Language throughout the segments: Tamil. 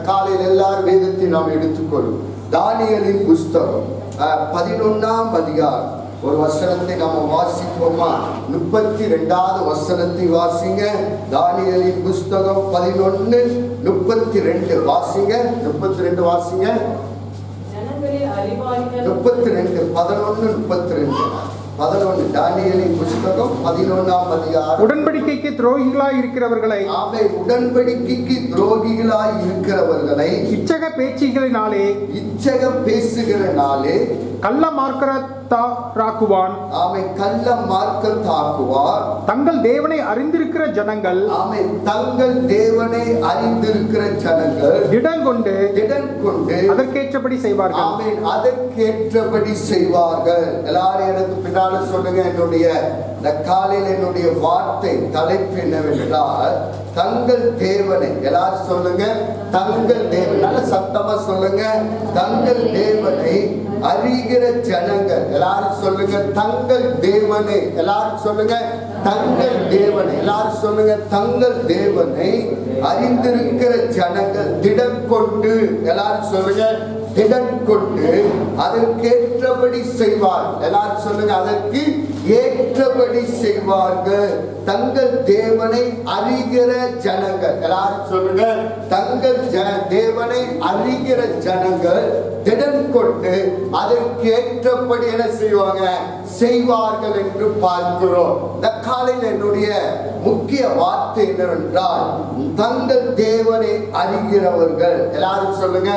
காலையில் எல்லாரும் வேதத்தை நாம் எடுத்துக்கொள்ளும். தானியேலின் புஸ்தகம் 11ஆம் அதிகாரம் ஒரு வசனத்தை நாம வாசிப்போமா? 32வது வசனத்தை வாசிங்க. தானியேலின் புஸ்தகம் 11:32 வாசிங்க. 32 வாசிங்க. 11 தானியேலின் புஸ்தகம் 11ஆம் அதிகாரம். உடன்படிக்கைக்கு துரோகிகளாய் இருக்கிறவர்களை, உடன்படிக்கைக்கு துரோகிகளாய் இருக்கிறவர்களை இச்சக பேசுகிறனாலே கள்ள மார்க்கத்தாக்குவான். கள்ள மார்க்கத்தாக்குவார். தங்கள் தேவனை அறிந்திருக்கிற ஜனங்கள், திடன் கொண்டு அதற்கேற்றபடி செய்வார்கள். அதற்கேற்றபடி செய்வார்கள். எல்லாரும் எனக்கு பின்னால சொல்லுங்க. என்னுடைய இந்த காலையில் என்னுடைய வார்த்தை தலைப்பு என்னவென்றால், தங்கள் தேவனை. எல்லாரும் சொல்லுங்க, தங்கள் தேவன். நல்ல சத்தமா சொல்லுங்க, தங்கள் தேவனை அறிகிற ஜனங்கள். எல்லாரும் சொல்லுங்க, தங்கள் தேவனை. எல்லாரும் சொல்லுங்க, தங்கள் தேவனை. எல்லாரும் சொல்லுங்க, தங்கள் தேவனை அறிந்திருக்கிற ஜனங்கள் திடன் கொண்டு. எல்லாரும் சொல்லுங்க, திடன் கொண்டு அதற்கேற்றபடி செய்வார். எல்லாரும் சொல்லுங்க, அதற்கு ஏற்றபடி செய்வார்கள். தங்கள் தேவனை அறிகிற ஜனங்கள். எல்லாரும் சொல்லுங்க, தங்கள் தேவனை அறிகிற ஜனங்கள் திடன் கொண்டு அதற்கு ஏற்றபடி என்ன செய்வாங்க? செய்வார்கள் என்று பார்க்கிறோம். இந்த காலையில் என்னுடைய முக்கிய வார்த்தை என்னவென்றால், தங்கள் தேவனை அறிகிறவர்கள். எல்லாரும் சொல்லுங்க,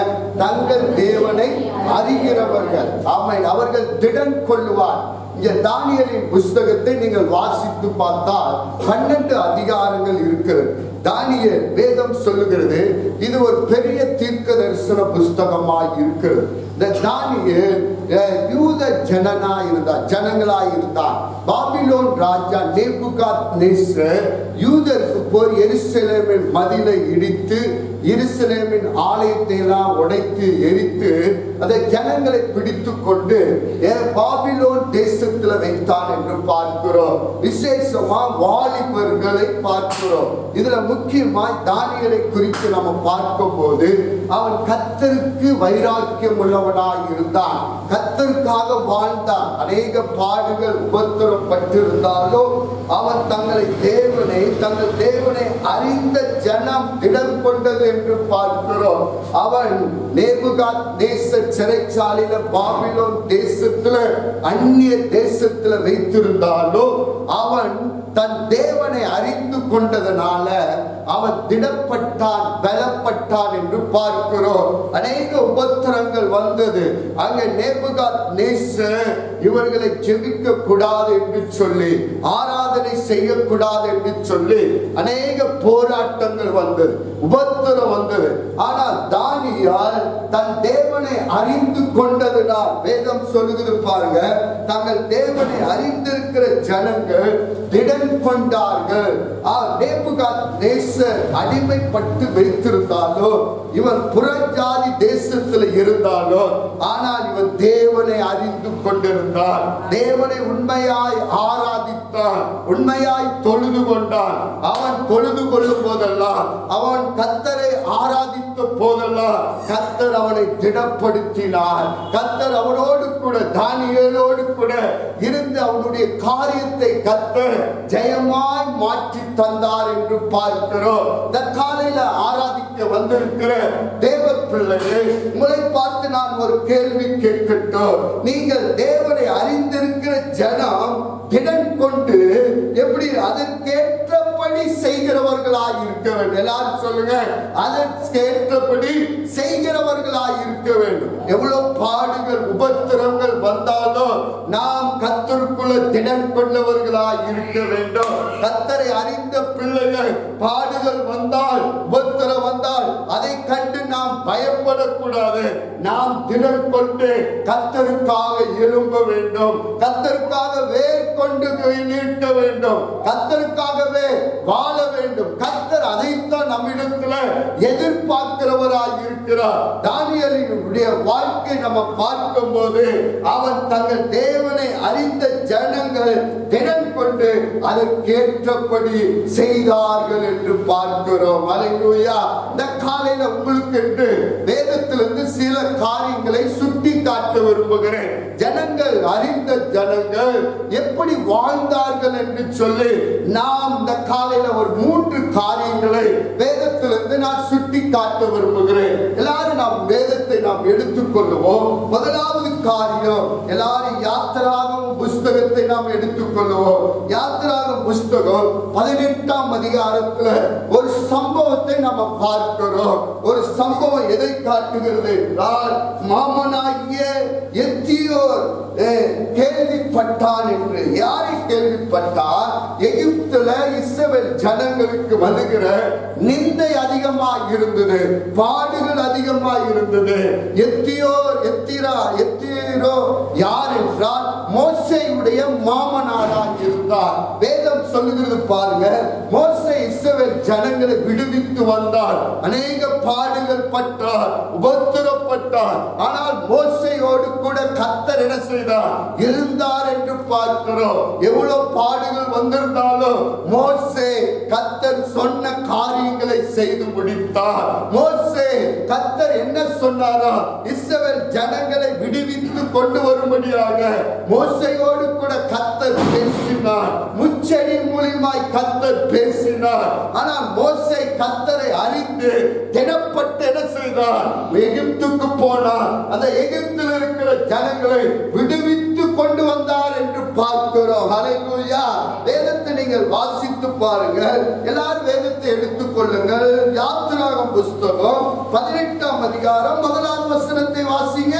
தங்கள் தேவனை அறிகிறவர்கள். ஆமென். அவர்கள் திடன் கொள்ளுவார். இங்க தானியேலின் புஸ்தகத்தை நீங்கள் வாசித்து பார்த்தால் 12 அதிகாரங்கள் இருக்கிறது. தானியேல் வேதம் சொல்லுகிறது, இது ஒரு பெரிய தீர்க்க தரிசன புஸ்தகமாய் இருக்கிறது. இந்த தானியேல் யூத ஜனங்களாய் இருந்தார். பாபிலோன் ராஜா நேபுகாத்நேசர் யூதருக்கு போர் எருசலேமின் மதிலை இடித்து, எருசலேமின் ஆலயத்தை எல்லாம் உடைத்து எரித்து, அந்த ஜனங்களை பிடித்து கொண்டு பாபிலோன் தேசத்துல வைத்தான் என்று பார்க்கிறோம். விசேஷமா வாலிபர்களை பார்க்கிறோம். இதுல முக்கியமாய் தானியேலை குறித்து நம்ம பார்க்கும் போது, அவன் கர்த்தருக்கு வைராக்கியம் உள்ளவனாய் இருந்தான். கர்த்தருக்காக வாழ்ந்தான். அநேக பாடுகள் உபத்திரம் பட்டிருந்தாலும் அவன் தங்கள் தேவனை அறிந்த ஜனம் திடம் கொண்டது என்று பார்க்கிறோம். அவன் நேபுகாத்நேசர் சிறைச்சாலையில பாபிலோன் தேசத்துல அந்நிய தேசத்துல வைத்திருந்தாலும் அவன் தன் தேவனை அறிந்து கொண்டதனால அவன் திடப்பட்டான், பலப்பட்டான் என்று பார்க்கிறோம். அநேக உபத்திரங்கள் வந்தது. அங்கே நேபுகாத்நேசர் இவர்களை ஜெபிக்க கூடாது என்று சொல்லி, ஆராதனை செய்யக்கூடாது என்று சொல்லி அநேக போராட்டங்கள் வந்தது, உபத்திரம் வந்தது. ஆனால் தானியேல் தன் தேவனை அறிந்து கொண்டதனால், வேதம் சொல்லுகிறது பாருங்க, தங்கள் தேவனை அறிந்திருக்கிற ஜனங்கள் திடன் கொண்டார்கள். நேபுகாத்நேசர் அடிமைப்பட்டு வைத்திருந்தாலோ, இவன் புறஜாதி தேசத்தில் இருந்தாலோ, ஆனால் இவன் தேவனை அறிந்து கொண்டிருந்தான். தேவனை உண்மையாய் ஆராதித்தான், உண்மையாய் தொழுது கொண்டான். அவன் தொழுது கொள்ளும் போதெல்லாம், அவன் கர்த்தரை ஆராதித்த போதெல்லாம் கர்த்தர் அவனை திடப்படுத்தினார். கர்த்தர் அவனோடு கூட, தானியேலோடு கூட இருந்து அவனுடைய காரியத்தை கர்த்தர் ஜெயமாய் மாற்றி தந்தார் என்று பார்க்கிறோம். இந்த காலையில ஆராதிக்க வந்திருக்கிற தேவ பிள்ளைகளே, உங்களை பார்த்து நான் ஒரு கேள்வி கேட்கட்டும். நீங்கள் தேவனை அறிந்திருக்கிற ஜனம் திடன் கொண்டு எப்படி அதற்கேற்றபடி செய்கிறவர்களாய் இருக்க வேண்டும். எல்லாரும் சொல்லுங்க, அதற்கேற்றபடி செய்கிறவர்களாய் இருக்க வேண்டும். எவ்வளவு பாடுகள் உபத்திரங்கள் வந்தாலும் நாம் கர்த்தருக்குள்ள திடன் கொண்டவர்களாய் இருக்க வேண்டும். கர்த்தரை அறிந்த பிள்ளைகள் பாடுகள் வந்தால், உபத்திரம் வந்தால் அதை கண்டு நாம் பயப்படக்கூடாது. நாம் திடன் கொண்டு கர்த்தருக்காக எழும்ப வேண்டும். கர்த்தருக்காக வேர் கொண்டு நீட்ட வேண்டும். கர்த்தருக்காகவே வாழ வேண்டும். கர்த்தர் அதைத்தான் நம்மிடத்துல எதிர்பார்க்கிறவராய் இருக்கிறார். தானியேலினுடைய வாழ்க்கை நம்ம பார்க்கும் போது, அவன் தங்கள் தேவனை அறிந்த ஜனங்கள் திடன் கொண்டு அதற்கேற்றபடி செய்தார்கள் என்று பார்க்கிறோம். அல்லேலூயா. இந்த காலையில உங்களுக்கு என்று வேதத்திலிருந்து சில காரியங்களை சுட்டி காட்ட விரும்புகிறேன். ஜனங்கள் அறிந்த ஜனங்கள் எப்படி வாழ்ந்தார்கள் என்று சொல்லி நாம் இந்த காலையில ஒரு 3 காரியங்களை வேதத்திலிருந்து நான் சுட்டி காட்ட விரும்புகிறேன். எல்லாரும் நாம் வேதத்தை நாம் எடுத்துக்கொள்ளுவோம். முதலாவது காரியம், எல்லாரும் யாத்திராகம புஸ்தகத்தை நாம் எடுத்துக்கொள்ளுவோம். யாத்திராகம புஸ்தகம் 18ஆம் அதிகாரத்துல ஒரு சம்பவத்தை நாம பார்க்கிறோம். ஒரு சம்பவம் எதை காட்டுகிறது என்றால், மாமனாகிய எத்தியோர் கேள்விப்பட்டான் என்று. யாரை கேள்விப்பட்டார்? எகிப்துல இஸ்ரவேல் ஜனங்களுக்கு வருகிற நிந்தை அதிகமாக இருந்தது, பாடுகள் அதிகமாக இருந்தது. எத்திரோ யார் என்றால் மோசேயுடைய மாமனாராக இருந்தார். வேதம் சொல்லுகிறது பாருங்க, மோசே இஸ்ரவேல் ஜனங்களை விடுவித்து வந்தார். அநேக பாடுகள் பட்டார், உபத்திரப்பட்டார். ஆனால் மோசேயோடு கூட கர்த்தர் என்ன செய்தார்? இருந்தார் என்று பார்க்கிறோம். எவ்வளவு பாடுகள் வந்திருந்தாலும் மோசே கர்த்தர் சொன்ன காரியங்களை செய்து முடித்தார். மோசே கர்த்தர் என்ன சொன்னாரோ இஸ்ரவேல் ஜனங்களை விடுவித்து கொண்டு வரும்படியாக மோசேயோடு கூட கர்த்தர் பேசினார். முச்செடி மூலமாய் கர்த்தர் பேசினார். ஆனால் மோசே கர்த்தரை அறிந்து திடப்பட்டு என்ன செய்தார்? எகிப்துக்கு போனார். அந்த எகிப்தில் இருக்கிற ஜனங்களை விடுவித்து கொண்டு வந்தார் என்று பார்க்கிறோம். ஹல்லேலூயா. வேதத்தை நீங்கள் வாசித்து பாருங்கள். எல்லாரும் வேதத்தை எடுத்துக் கொள்ளுங்கள். யாத்திராகம புஸ்தகம் 18ஆம் அதிகாரம் 1ஆம் வசனத்தை வாசிங்க.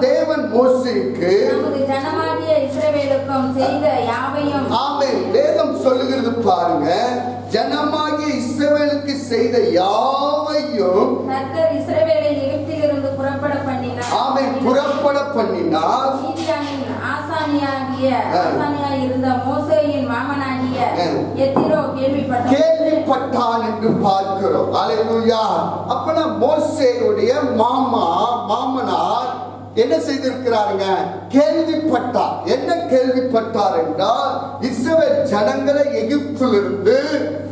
தேவன் மோசேக்கு நமது ஜனமாகிய இஸ்ரவேலுக்கும் செய்த யாவையும். ஆமென். வேதம் சொல்லுகிறது பாருங்க, ஜனமாகிய இஸ்ரவேலுக்கு செய்த யாவையும் கர்த்தர் இஸ்ரவேலை எகிப்திலிருந்து புறப்பட பண்ணினார். ஆமென். புறப்பட பண்ணினார். மீதியானின் ஆசானியாய் இருந்த மோசேயின் மாமனாகிய எத்திரோ கேள்விப்பட்டான் என்று பார்க்கிறோம். அல்லேலூயா. அப்பனா மோசேயுடைய மாமனார் என்ன செய்திருக்கிறாருங்க? கேள்விப்பட்டார். என்ன கேள்விப்பட்டார் என்றால், இஸ்ரவேல் ஜனங்களை எகிப்திலிருந்து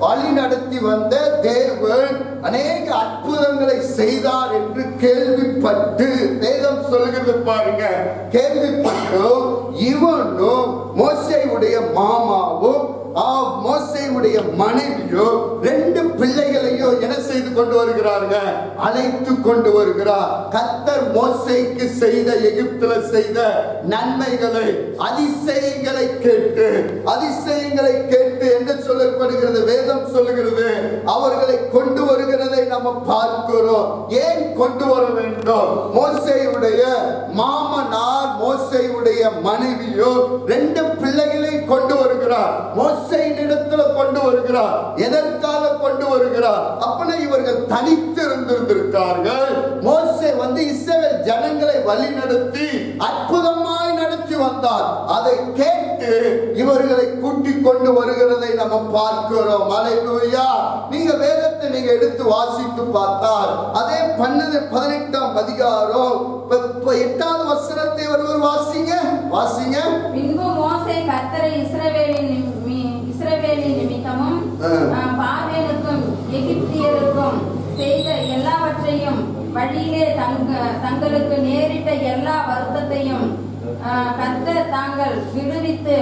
வழி நடத்தி வந்த தேவன் அநேக அற்புதங்களை செய்தார் என்று கேள்விப்பட்டு, வேதம் சொல்லுகிறது பாருங்க, கேள்விப்பட்டு இவனும் மோசேயுடைய மாமாவும் மோசேயுடைய மனைவியோ 2 பிள்ளைகளையோ என்ன செய்து கொண்டு வருகிறாங்க? அழைத்து கொண்டு வருகிறார். கர்த்தர் மோசேக்கு செய்த, எகிப்துல செய்த நன்மைகளை, அதிசயங்களை கேட்டு என்ன சொல்லப்படுகிறது? வேதம் சொல்லுகிறது, அவர்களை கொண்டு வருகிறதை நம்ம பார்க்கிறோம். ஏன் கொண்டு வர வேண்டும்? மோசேயுடைய மாமனார், மோசேயுடைய மனைவியோ 2 பிள்ளைகளை கொண்டு வருகிறார். மோசேயினிடத்துல கொண்டு வருகிறார். எதற்காக கொண்டு வருகிறார்? அப்பனா இவர்கள் தனித்து இருந்திருக்கிறார்கள். மோசே இஸ்ரவேல் ஜனங்களை வழி நடத்தி அற்புதமாய் நடத்தி வந்தார். அதை கேட்டு இவர்களை கூட்டிக் கொண்டு வருகிறதை நம்ம பார்க்கிறோம். அல்லேலூயா. நீங்க வேதத்தை நீங்க எடுத்து வாசித்து பார்த்தால் அதே 18ஆம் அதிகாரம் 8வது வசனத்தை ஒருவர் வாசிங்க. பின்பு மோசே கர்த்தரை இஸ்ரவேலின் நிமித்தமும் பார்வோனுக்கும் எகிப்தியருக்கும் செய்த எல்லாவற்றையும், வழியிலே தங்களுக்கு நேரிட்ட எல்லா வருத்தத்தையும் கர்த்தர் தாங்கள் விடுவித்து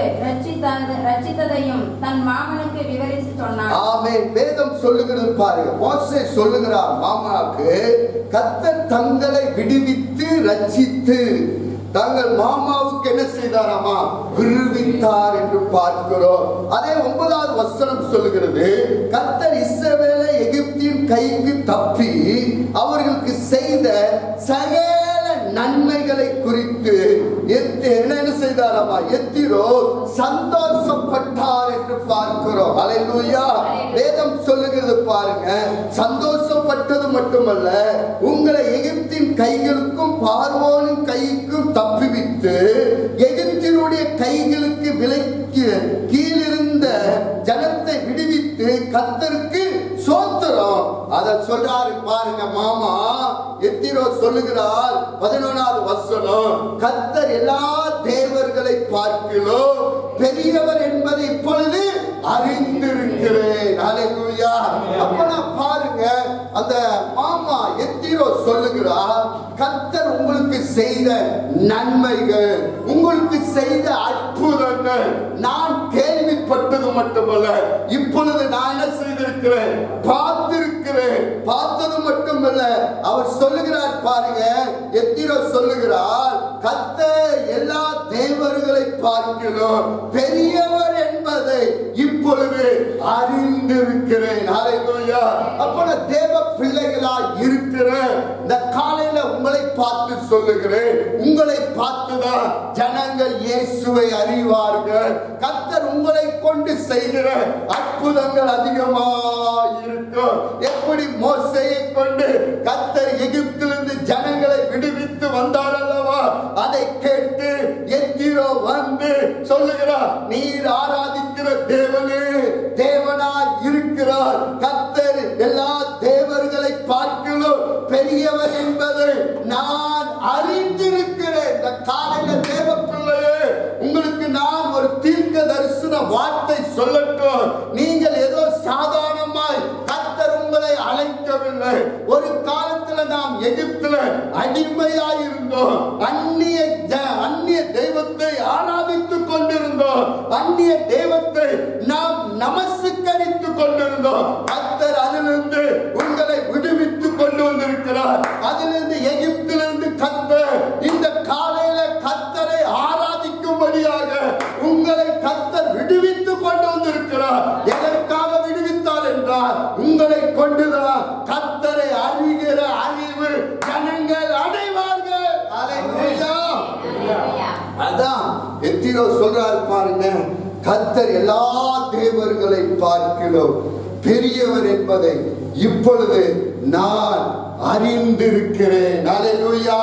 ரட்சித்ததையும் தன் மாமனுக்கு விவரித்து சொன்னார். ஆமென். வேதம் சொல்லுகிறது பாருங்க, மோசே சொல்லுகிறார் மாமாவுக்கு, கர்த்தர் தங்களை விடுவித்து ரட்சித்து தங்கள் மாமாவுக்கு என்ன செய்தாராமா? விடுவித்தார் என்று பார்க்கிறோம். அதே 9வது வசனம் சொல்லுகிறது, கர்த்தர் இஸ்ரவேலை எகிப்தின் கைக்கு தப்பி அவர்களுக்கு செய்த சகல நன்மைகளை குறித்து என்ன செய்தாராமா? எத்திரோ சந்தோஷப்பட்டார் என்று பார்க்கிறோம். அல்லேலூயா. வேதம் சொல்லுகிறது பாருங்க, சந்தோஷப்பட்டது மட்டுமல்ல, உங்களை எகிப்தின் கைகளுக்கும் பார்வோனின் கைக்கும் தப்புவித்து எகிப்தினுடைய கைகளுக்கு விலைக்கு கீழிருந்த ஜனத்தை விடுவித்து கர்த்தருக்கு சோத்திரம். அத சொல்றாரு பாருங்க மாமா எத்திரோ சொல்லுகிறார். 11வது வசனம், கர்த்தர் எல்லா தேவர்களை பார்க்கிறோம் பெரியவர் என்பதை இப்பொழுது அறிந்திருக்கிறேன். ஹalleluya. அப்ப நான் பாருங்க, அந்த மாமா எத்திரோ சொல்லுகிறார், கர்த்தர் உங்களுக்கு செய்த நன்மைகள், உங்களுக்கு செய்த அற்புதங்கள் நான் கேள்விப்பட்டது மட்டுமல்ல, இப்பொழுது நான் என்ன செய்திருக்கிறேன், பார்த்திருக்கிறேன். பார்த்தது மட்டுமல்ல, அவர் சொல்லுகிறார் பாருங்க, எத்திரோ சொல்லுகிறார், கர்த்தர் எல்லா தேவர்களை பார்க்கிறோம் பெரியவர் என்பதை இப்பொழுது அறிந்திருக்கிறேன். ஹalleluya. அப்ப தேவ பிள்ளைகளாய் இருக்கிற இந்த காலையில உங்களை பார்த்து சொல்லுகிறேன், உங்களை பார்த்துதான் ஜனங்கள் இயேசுவை அறிவார்கள். கர்த்தர் உங்களை கொண்டு செய்கிற அற்புதங்கள் அதிகமாக இருக்கும். எப்படி மோசேயை கொண்டு கர்த்தர் எகிப்திலிருந்து ஜனங்களை விடுவித்து வந்தார் அல்லவா, அதை கேட்டு எத்திரோ வந்து சொல்லுகிறார், நீர் ஆராதிக்கிற தேவனே தேவனாய் இருக்கிறார். கர்த்தர் எல்லா தேவர்களை பார்க்கிறோம் பெரியவர் என்பதை நான் அறிந்திருக்கிறேன். இந்த காலையில தேவ பிள்ளையே, உங்களுக்கு நான் ஒரு தீர்க்க தரிசன வார்த்தை சொல்லட்டும். நீங்கள் ஏதோ சாதாரணமாய் கர்த்தர் உங்களை அழைக்கவில்லை. ஒரு காலத்துல நாம் எகிப்துல அடிமையாய் இருந்தோம். அந்நிய தெய்வத்தை ஆராதித்துக் கொண்டிருந்தோம். அந்நிய தெய்வத்தை நாம் நமஸ்கரித்துக் கொண்டிருந்தோம். கர்த்தர் அதிலிருந்து உங்களை விடுவித்துக் கொண்டு வந்திருக்கிறார். அதிலிருந்து எகிப்திலிருந்து கர்த்தர் இந்த காலையில கர்த்தரை ஆராதிக்கும்படியாக உங்களை கர்த்தர் விடுவித்துக் கொண்டு வந்திருக்கிறார். எதற்காக விடுவித்தார் என்றால், உங்களை கொண்டுதான் கர்த்தரை அறிகிற அறிவு ஜனங்கள் அடைவார்கள். ஹalleluya. அதான் எத்திரோ சொல்றாரு பாருங்க, கர்த்தர் எல்லா தேவர்களை பார்க்கிறோம் பெரியவர் என்பதை இப்பொழுது நான் அறிந்திருக்கிறேன். ஹalleluya.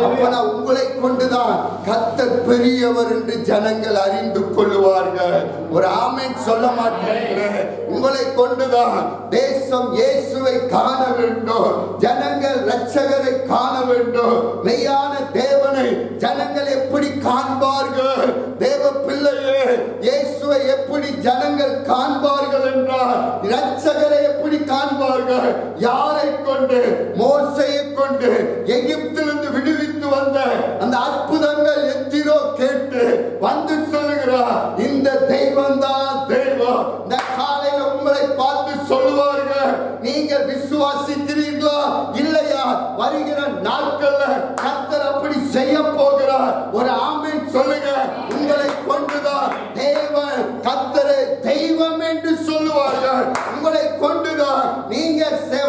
அப்ப நான் உங்களை கொண்டுதான் கர்த்தர் பெரியவர் என்று ஜனங்கள் அறிந்து கொள்வார்கள். ஒரு ஆமென் சொல்ல மாட்டேன். உங்களை கொண்டுதான் தேசம் இயேசுவை காண வேண்டும். ஜனங்கள் இரட்சகரை காண வேண்டும். மெய்யான தேவனை ஜனங்கள் எப்படி காண்பார்கள்? தேவ பிள்ளையே, இயேசுவை எப்படி ஜனங்கள் காண்பார்கள் என்றால், இரட்சகரை எப்படி காண்பார்கள்? யாரை கொண்டு? மோசேயை கொண்டு எகிப்திலிருந்து விடுவித்து வந்த அந்த அற்புதங்கள் எத்திரோ கேட்டு வந்து சொல்லுகிறார், இந்த தெய்வம் தான் தெய்வம். இந்த காலையில உங்களை பார்த்து சொல்லுவார்கள், நீங்கள் விசுவாசிக்கிறீர்களா இல்லையா? வருகிற நாட்கள்ல கர்த்தர் அப்படி செய்ய போகிறார். ஒரு ஆமென் சொல்லுங்க. உங்களை கொண்டுதான் தேவன் கர்த்தரை தெய்வம் என்று சொல்லுவார்கள். உங்களை கொண்டுதான் நீங்க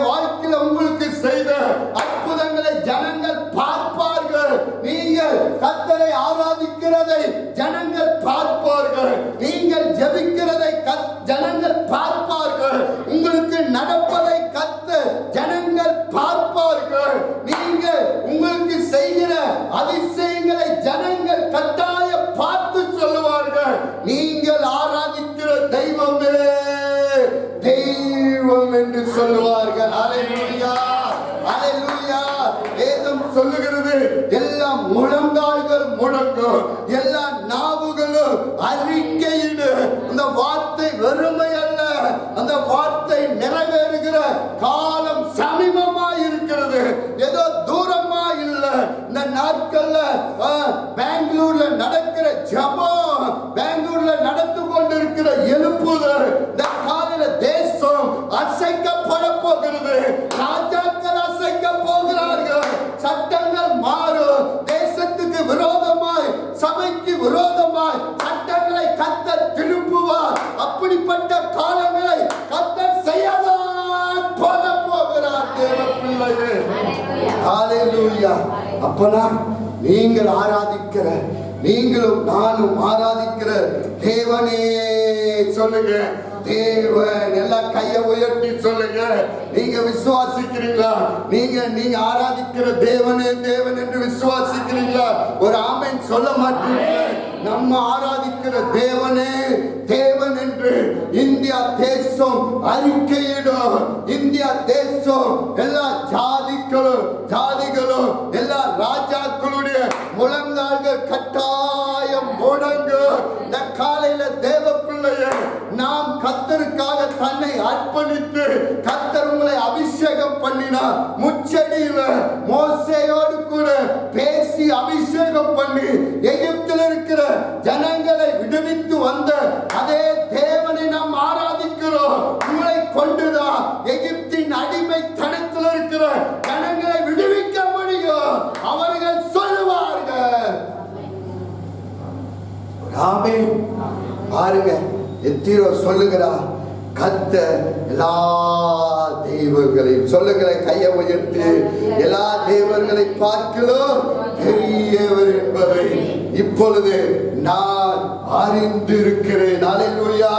வாழ்க்கையில உங்களுக்கு செய்த அற்புதங்களை ஜனங்கள் பார்ப்பார்கள். நீங்கள் கர்த்தரை ஆராதிக்கிறதை ஜனங்கள் பார்ப்பார்கள். நீங்கள் ஜெபிக்கிறதை ஜனங்கள் பார்ப்பார்கள். உங்களுக்கு நடப்பதை கர்த்தர் ஜனங்கள் பார்ப்பார்கள். நீங்கள் உங்களுக்கு செய்கிற அதிசயங்களை ஜனங்கள் கட்டாய பார்த்து சொல்லுவார்கள், நீங்கள் ஆராதிக்கிற தெய்வமே தெய்வம் என்று சொல்லுவார்கள். ஹalleluya. ஹalleluya. வேதம் சொல்லுகிறது, எல்லா முழங்கால்கள் முழங்கும், எல்லா நாவுகளும் அறிக்கையிடு. அந்த வார்த்தை வெறுமை அல்ல, அந்த வார்த்தை நிறைவேறுகிற காலம் சமீபமாய் இருக்கிறது. ஏதோ தூரமா இல்ல. இந்த நாட்கள்ல பெங்களூர்ல நடக்கிற ஜெபம், பெங்களூர்ல நடந்து கொண்டிருக்கிற எழுப்புதல், இந்த காலையில தேசம் அசைக்கப்பட போகிறது. ராஜாக்கள் அசைக்க போகிறார்கள். சட்டங்கள் மாறும். தேசத்துக்கு விரோதமாய், சபைக்கு விரோதமாய் சட்டங்களை கர்த்தர் திருப்புவார். அப்படிப்பட்ட காலங்களை கர்த்தர் செய்யதான் போக போகிறார். தேவ பிள்ளையே, ஹalleluya. அப்பனா நீங்கள் ஆராதிக்கிற, நீங்களும் நானும் ஆராதிக்கிற தேவனே சொல்லுங்க, தேவன். எல்லாம் கையை உயர்த்தி சொல்லுங்க. நீங்க விசுவாசிக்கிறீங்களா? நீங்க ஆராதிக்கிற தேவனே தேவன் என்று விசுவாசிக்கிறீங்களா? ஒரு ஆமென் சொல்ல மாட்டீங்க. நம்ம ஆராதிக்கிற தேவனே தேவன் என்று இந்தியா தேசம் அறிக்கையிடும். இந்தியா தேசம் எல்லா ஜாதிகளும் எல்லா ராஜாக்களுடைய முழங்கால்கள் கட்டாயம் முழங்கு. இந்த காலையில தேவ பிள்ளையை நாம் கர்த்தருக்காக தன்னை அர்ப்பணித்து கர்த்தர் உங்களை அபிஷேகம் பண்ணினார். முச்செடியில மோசேயோடு கூட பேசி அபிஷேகம் பண்ணி எகிப்தில் இருக்கிற ஜனங்களை விடுவித்து வந்த அதே தேவனை நாம் ஆராதிக்கிறோம். உங்களை கொண்டுதான் எகிப்தின் அடிமைத்தனத்தில் இருக்கிற ஜனங்களை விடுவிக்க முடியும். அவர்கள் சொல்லுவார்கள். ஆமென். பாருங்க, எத்திரோ சொல்லுகிறார், கர்த்தர் எல்லா தெய்வங்களையும், சொல்லுங்களேன் கையை உயர்த்தி, எல்லா தெய்வங்களை பார்க்கிறோம் பெரியவர் என்பதை இப்பொழுது நான் அறிந்திருக்கிறேன். அல்லேலூயா.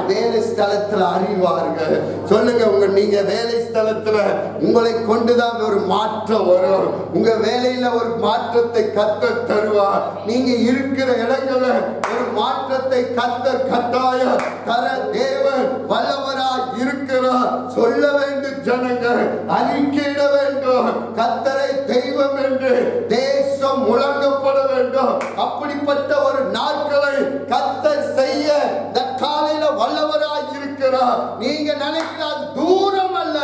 வேலை ஸ்தலத்துல அறிவார்கள். சொல்லுங்க, நீங்க வேலை ஸ்தலத்துல உங்களை கொண்டுதான் ஒரு மாற்றம் வரும். உங்க வேலையில ஒரு மாற்றத்தை கர்த்தர் தருவார். நீங்க இருக்கிற இடங்கள்ல ஒரு மாற்றத்தை கர்த்தர் கட்டாயம் தர தேவன் வல்லவராய் இருக்கிறார். சொல்ல வேண்டும் ஜனங்கள், அறிக்கையிட வேண்டும், கர்த்தரை தெய்வம் என்று தேசம் முழங்கப்பட வேண்டும். அப்படிப்பட்ட ஒரு நாட்களை கர்த்தர் செய்ய இந்த காலையில வல்லவராய் இருக்கிறார். நீங்க நினைக்கிறார் தூரம் அல்ல,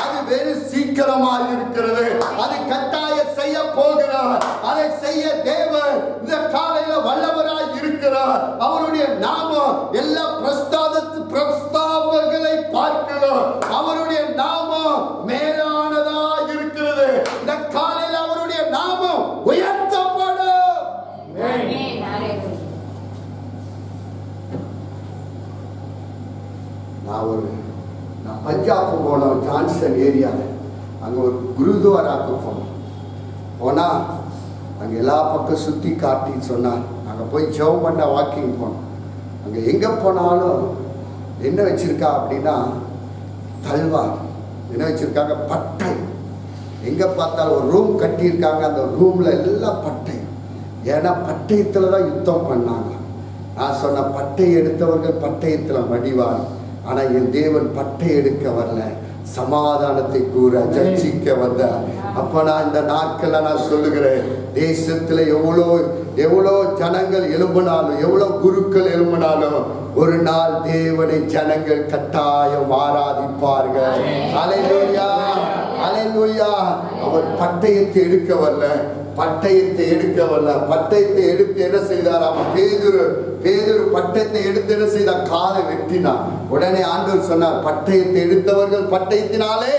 அது வெறு சீக்கிரமாக இருக்கிறது. அது கட்டாய செய்ய போகிறார். அதை செய்ய தேவன் இந்த காலையில வல்லவராய் இருக்கிறார். அவருடைய நாமம் எல்லா பிரஸ்தாபங்களை பார்க்கிறோம். அவருடைய நாமம் மேலானதாக இருக்கிறது. இந்த காலையில அவருடைய நாமம் உயர்த்தப்படும். நான் பஞ்சாப் போனோம், ஜான்சன் ஏரியாவில். அங்கே ஒரு குருத்வாராக்கு போனா அங்கே எல்லா பக்கம் சுற்றி காட்டின்னு சொன்னார். அங்கே போய் ஜெபம் பண்ண வாக்கிங் போனோம். அங்கே எங்கே போனாலும் என்ன வச்சிருக்கா அப்படின்னா தல்வார், என்ன வச்சிருக்காங்க பட்டை. எங்கே பார்த்தாலும் ஒரு ரூம் கட்டியிருக்காங்க, அந்த ரூமில் எல்லாம் பட்டை. ஏன்னா பட்டயத்தில் தான் யுத்தம் பண்ணாங்க. நான் சொன்ன பட்டை எடுத்தவர்கள் பட்டயத்தில் மடிவார். ஆனால் என் தேவன் பட்டை எடுக்க வரல, சமாதானத்தை கூற ஜட்சிக்க வந்த. அப்ப நான் இந்த நாட்கள்ல நான் சொல்லுகிறேன், தேசத்துல எவ்வளோ ஜனங்கள் எழும்பினாலும், எவ்வளோ குருக்கள் எழும்பினாலும், ஒரு நாள் தேவனை ஜனங்கள் கட்டாயம் ஆராதிப்பார்கள். அல்லேலூயா, அல்லேலூயா. அவர் பட்டயத்தை எடுக்க வரல, பட்டயத்தை எடுக்க வரல. பட்டயத்தை எடுத்து என்ன செய்தார்? அவன் பேதுரு பட்டயத்தை எடுத்து என்ன செய்தார்? காலை வெட்டினான். உடனே ஆண்டவர் சொன்னார், பட்டயத்தை எடுத்தவர்கள் பட்டயத்தினாலே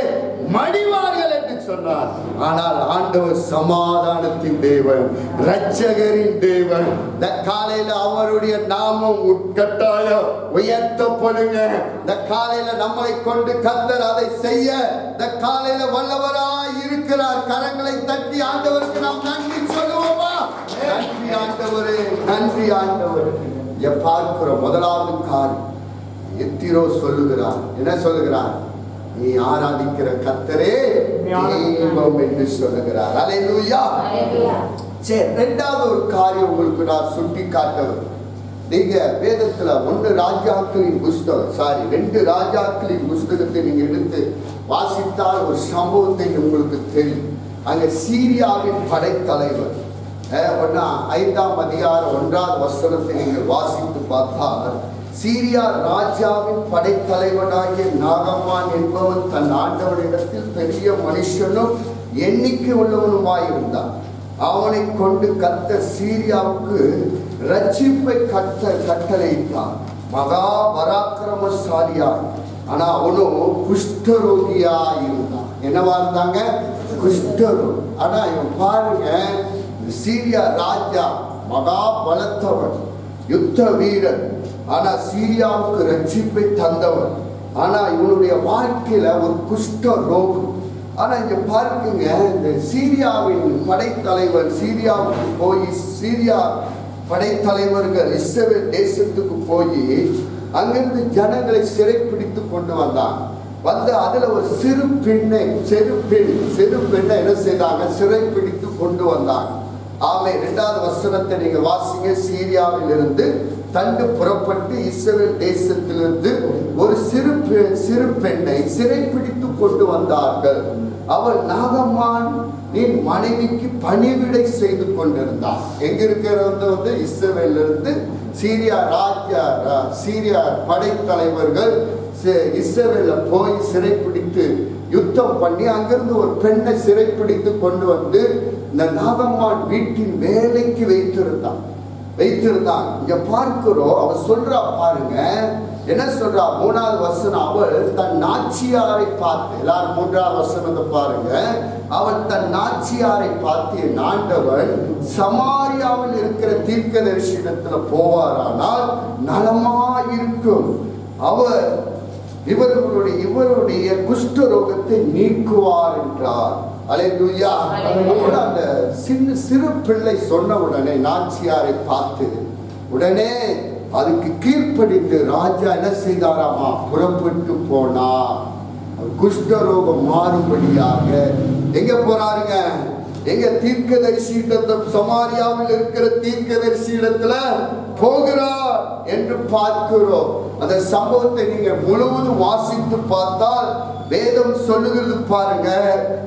மடிவார்கள் என்று சொன்னார். ஆனால் ஆண்டவர் சமாதானத்தின் தேவன், இரட்சகரின் தேவன். இந்த காலையில அவருடைய நாமம் உட்கட்டாயம் உயர்த்தப்படுங்க. இந்த காலையில நம்மளை கொண்டு கர்த்தர் அதை செய்ய இந்த காலையில வல்லவராய் இருக்கிறார். கரங்களை தட்டி ஆண்டவருக்கு நாம் நன்றி சொல்லுவோமா? நன்றி ஆண்டவரே, நன்றி ஆண்டவரே. பார்க்கிறோம் முதலாவது காரியம், எத்திரோ சொல்லுகிறார். என்ன சொல்லுகிறார்? நீ ஆராதிக்கிற கர்த்தரே தெய்வம் என்று சொல்லுகிறார். அல்லேலூயா. சரி, இரண்டாவது ஒரு காரியம் உங்களுக்கு நான் சுட்டி காட்டுவேன். நீங்க வேதத்துல 2 ராஜாக்களின் புஸ்தகத்தை நீங்க எடுத்து வாசித்தால் ஒரு சம்பவத்தை உங்களுக்கு தெரியும். அங்க சீரியாவின் படைத்தலைவர் 5ஆம் அதிகாரம் 1ஆவது வசனத்தை நீங்கள் வாசித்து பார்த்தால், சீரியா ராஜாவின் படைத்தலைவனாகிய நாகமான் என்பவன் தன் ஆண்டவனிடத்தில் பெரிய மனுஷனும் எண்ணிக்கை உள்ளவனுமாயிருந்தான். அவனை கொண்டு கர்த்தர் சீரியாவுக்கு ரட்சிப்பை கட்டளையிட்டான். மகா பராக்கிரமசாலியாய். ஆனா அவனும் குஷ்டரோகியா இருந்தான். என்னவா இருந்தாங்க? குஷ்டரோகி. ஆனா இவன் பாருங்க, சீரியா ராஜா மகா பலத்தவன், யுத்த வீரன். ஆனா சீரியாவுக்கு ரட்சிப்பை தந்தவன். ஆனா இவனுடைய வாழ்க்கையில ஒரு குஷ்ட ரோகம். ஆனா இங்க பாருங்க, இந்த சீரியாவின் படைத்தலைவர் சீரியாவுக்கு போய், சீரியா படைத்தலைவர்கள் இஸ்ரவேல் தேசத்துக்கு போய் அங்கிருந்து ஜனங்களை சிறைப்பிடித்து கொண்டு வந்தாங்க. வந்து அதுல ஒரு சிறு பெண்ணை என்ன செய்தாங்க? சிறைப்பிடித்து கொண்டு வந்தாங்க. ஆமே. 2வது வசனத்தை நீங்க வாசிங்க. சீரியாவில் இருந்து தண்டு புறப்பட்டு இஸ்ரவேல் தேசத்திலிருந்து ஒரு சிறு பெண்ணை சிறைப்பிடித்து கொண்டு வந்தார்கள். அவள் நாகமான் மனைவிக்கு பணிவிடை செய்து கொண்டிருந்தார். எங்க இருக்கிறது? இஸ்ரவேலிருந்து சீரியா படைத்தலைவர்கள் இஸ்ரவேல போய் சிறைப்பிடித்து யுத்தம் பண்ணி அங்கிருந்து ஒரு பெண்ணை சிறைப்பிடித்து கொண்டு வந்து இந்த நாகம்மான் வீட்டின் வேலைக்கு வைத்திருந்தான். இங்க பார்க்கிறோம். அவன் சொல்றா பாருங்க, என்ன சொல்றா? 3வது வசனம், அவள் தன் நாச்சியாரை பார்த்து, எல்லாரும் 3வது வசனத்தை பாருங்க. அவள் தன் நாச்சியாரை பார்த்து, என் ஆண்டவன் சமாரியாவில் இருக்கிற தீர்க்கதரிசியிடத்துல போவாரானால் நலமாயிருக்கும், அவர் இவருடைய குஷ்டரோகத்தை நீக்குவார் என்றார். அல்லேலூயா. அந்த சிறு பிள்ளை சொன்ன உடனே நாச்சியாரை பார்த்து உடனே அதுக்கு கீழ்ப்படிந்து ராஜா என்ன செய்தாராமா? புறப்பட்டு போனா. குஷ்டரோகம் மாறும்படியாக எங்க போறாருங்க? எங்க தீர்க்கதரிசி இடத்துல, சமாரியாவில் இருக்கிற தீர்க்கதரிசி இடத்துல போகிறார் என்று பார்க்கிறோம். அந்த சம்பவத்தை நீங்க முழுவதும் வாசித்து பார்த்தால் வேதம் சொல்லுகிறது பாருங்க.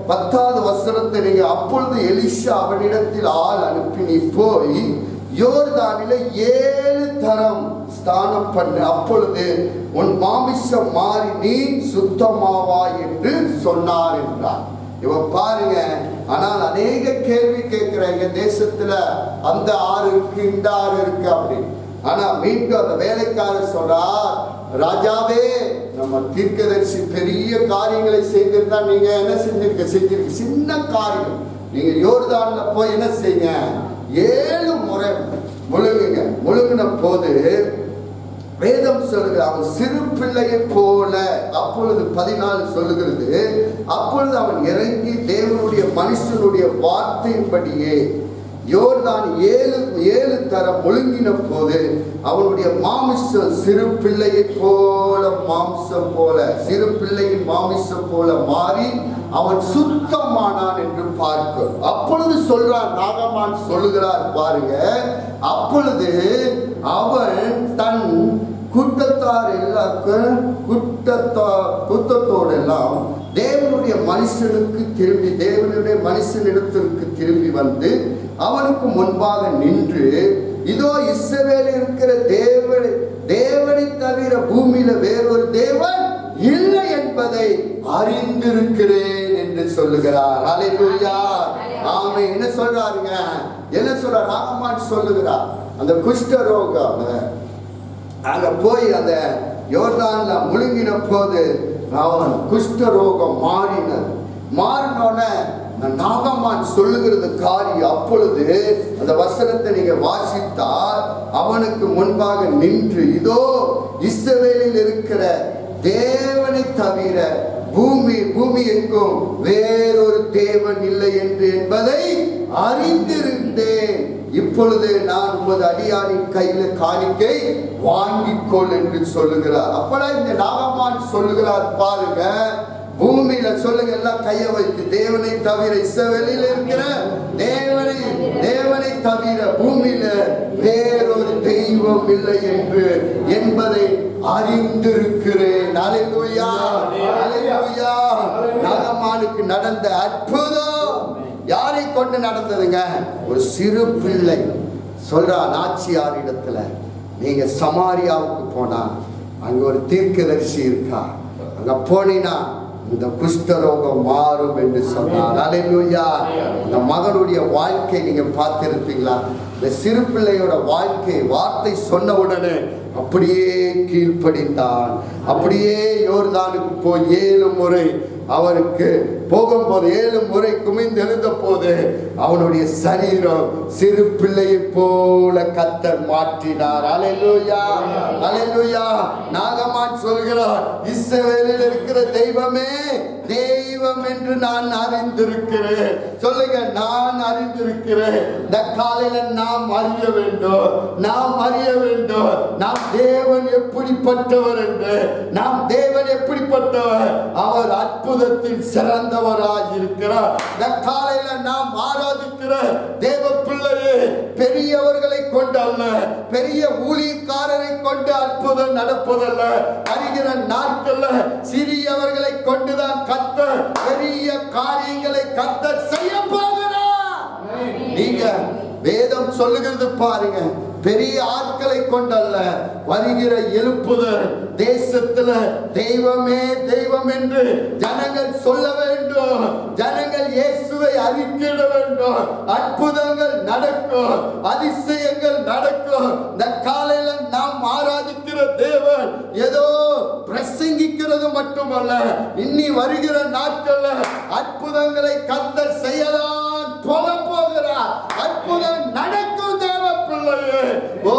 10வது வசனத்தை நீங்க, அப்பொழுது எலிஷா அவனிடத்தில் ஆள் அனுப்பி, நீ போய் யோர்தானிலே 7 தரம் ஸ்நானம் பண்ணு, அப்பொழுது உன் மாமிசம் மாறி நீ சுத்தமாவா என்று சொன்னார் என்றார். இவன் பாருங்க. ஆனால் அநேக கேள்வி கேட்கிற எங்க தேசத்துல அந்த ஆறு இருக்கு, இந்த ஆறு இருக்கு அப்படின்னு. ஆனா மீண்டும் அந்த வேலைக்காரர் சொல்றா, ராஜாவே, நம்ம தீர்க்கதரிசி பெரிய காரியங்களை செய்திருந்தா நீங்க என்ன செஞ்சிருக்க? சின்ன காரியம். நீங்க யோர்தான்ல போய் என்ன செய்யுங்க? 7 முறை முழுங்குங்க. முழுங்கின போது வேதம் சொல்லுகிற அவன் சிறு பிள்ளையை போல, அப்பொழுது 14 சொல்லுகிறது, அப்பொழுது அவன் இறங்கி தேவனுடைய மனுஷனுடைய வார்த்தையின்படியே யோர்தான் 7 தரம் முழுங்கின போது அவனுடைய மாமிசம் சிறு பிள்ளையை போல, மாம்சம் போல, சிறு பிள்ளையின் மாமிசம் போல மாறி அவன் சுத்தமானான் என்று பார்க்க. அப்பொழுது சொல்றான், நாகமான் சொல்லுகிறார் பாருங்க. அப்பொழுது அவன் தன் கூட்டத்தார் எல்லாருக்கும் கூட்டத்தோடு எல்லாம் தேவனுடைய மனுஷனுக்கு திரும்பி, தேவனுடைய மனுஷனிடத்திற்கு திரும்பி வந்து அவனுக்கு முன்பாக நின்று, இதோ இஸ்ரவேல் இருக்கிற தேவனை தவிர பூமியில வேறொரு தேவன் இல்லை என்பதை அறிந்திருக்கிறேன் என்று சொல்லுகிறார். அல்லேலூயா. ஆமென். என்ன சொல்றாருங்க? என்ன சொல்றார்? நாகமான் சொல்லுகிறார், அந்த குஷ்டரோகம் அங்க போய் அந்த யோர்தான்ல முழுங்கின போது அவன் குஷ்டரோகம் மாறினோன நாகமான் சொல்லுகிறது காரியம். அப்பொழுது அந்த வசனத்தை நீங்க வாசித்தால், அவனுக்கு முன்பாக நின்று, இதோ இஸ்ரவேலில் இருக்கிற தேவனை தவிர பூமி எங்கும் வேறொரு தேவன் இல்லை என்பதை அறிந்திருந்தேன். இப்பொழுது நான் உமது அடியாரின் கையில காணிக்கை வாங்கிக்கொள் என்று சொல்லுகிறார். அப்பதான் இந்த நாகமான் சொல்லுகிறார் பாருங்க, பூமியில சொல்லுங்க, எல்லாம் கைய வைத்து, தேவனை தவிர இஸ்ரவேலில் இருக்கிற தேவனை தவிர பூமியில வேறொரு தெய்வம் இல்லை என்பதை அறிந்திருக்கிறேன். அல்லேலூயா. அல்லேலூயா. நாகமானுக்கு நடந்த அற்புதம் யாரை கொண்டு நடந்ததுங்க? ஒரு சிறு பிள்ளை சொல்றா நாச்சியார் இடத்துல, நீங்க சமாரியாவுக்கு போனா அங்க ஒரு தீர்க்கதரிசி இருக்கா, அங்க போனீங்கன்னா இந்த குஷ்டரோகம் மாறும் என்று சொன்னார். அல்லேலூயா. இந்த மகனுடைய வாழ்க்கை நீங்க பார்த்திருப்பீங்களா? இந்த சிறு பிள்ளையோட வாழ்க்கை, வார்த்தை சொன்ன உடனே அப்படியே கீழ்ப்படிந்தான். அப்படியே யோர்தானுக்கு போய் 7 முறை அவருக்கு போகும்போது 7 முறை குமிந்தெழுந்த போது அவனுடைய சரீரம் சிறு பிள்ளையை போல கர்த்தர் மாற்றினார். அல்லேலூயா. அல்லேலூயா. நாகமான் சொல்கிறார், இஸ்ரவேலில் இருக்கிற தெய்வமே தெய்வம் என்று நான் அறிந்திருக்கிறேன். சொல்லுங்க, நான் அறிந்திருக்கிறேன். இந்த காலையில நாம் அறிய வேண்டும், நாம் தேவன் எப்படிப்பட்டவர் என்று. நாம் தேவன் எப்படிப்பட்டவர்? அவர் அற்புதத்தில் சிறந்தவராய் இருக்கிறார். இந்த காலையில நாம் ஆராதிக்கிற தேவ பிள்ளையே, பெரியவர்களை கொண்டு அல்ல, பெரிய ஊழியக்காரரை கொண்டு அற்புதம் நடப்பதல்ல. அறிகிற நாட்கள்ல சிறியவர்களை கொண்டுதான் கர்த்தர் பெரிய காரியங்களை கர்த்தர் செய்ய போகிறார். நீங்க வேதம் சொல்லுகிறது பாருங்க, பெரிய ஆட்களை கொண்டல்ல, வருகிற எழுப்புதல் தேசத்துல தெய்வமே தெய்வம் என்று ஜனங்கள் சொல்ல வேண்டும். ஜனங்கள் இயேசுவை அறிக்கையிட வேண்டும். அற்புதங்கள் நடக்கும், அதிசயங்கள் நடக்கும். இந்த காலையில நாம் ஆராதிக்கிற தேவன் ஏதோ பிரசங்கிக்கிறது மட்டுமல்ல, இன்னி வருகிற நாட்கள்ல அற்புதங்களை கர்த்தர் செய்யலாம் போகிறார். அற்புதம் நடக்கும் தேவ பிள்ளையே. ஓ